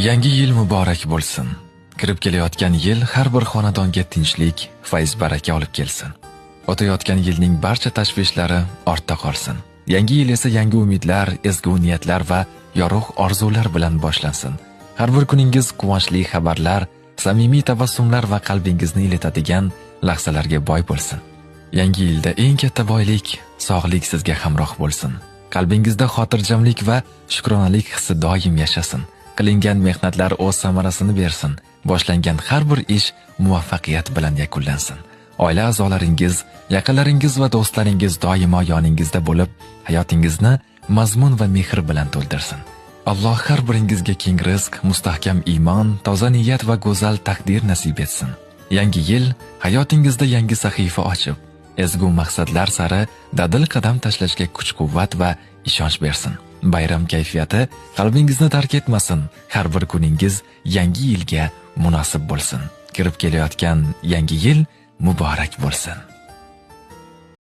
Yangi yil muborak bo'lsin. Kirib kelayotgan yil har bir xonadonga tinchlik, fayz baraka olib kelsin. O'tayotgan yilning barcha tashvishlari ortda qolsin. Yangi yil esa yangi umidlar, ezgu niyatlar va yorug' orzular bilan boshlansin. Har bir kuningiz quvonchli xabarlar, samimiy tabassumlar va qalbingizni iletadigan lahzalarga boy bo'lsin. Yangi yilda eng katta boylik sog'lik sizga hamroh bo'lsin. Qalbingizda xotirjamlik va shukronalik hissi doim yashasin. Qilingan mehnatlar o'z samarasini bersin. Boshlangan har bir ish muvaffaqiyat bilan yakunlansin. Oila a'zolaringiz, yaqinlaringiz va do'stlaringiz doimo yoningizda bo'lib, hayotingizni mazmun va mehr bilan to'ldirsin. Alloh har biringizga keng rizq, mustahkam iymon, toza niyat va go'zal taqdir nasib etsin. Yangi yil hayotingizda yangi sahifa ochib, ezgu maqsadlar sari dadil qadam tashlashga kuch-quvvat va ishonch bersin. Bayram kayfiyati qalbingizni tark etmasin. Har bir kuningiz yangi yilga munosib bo'lsin. Kirib kelayotgan yangi yil muborak bo'lsin.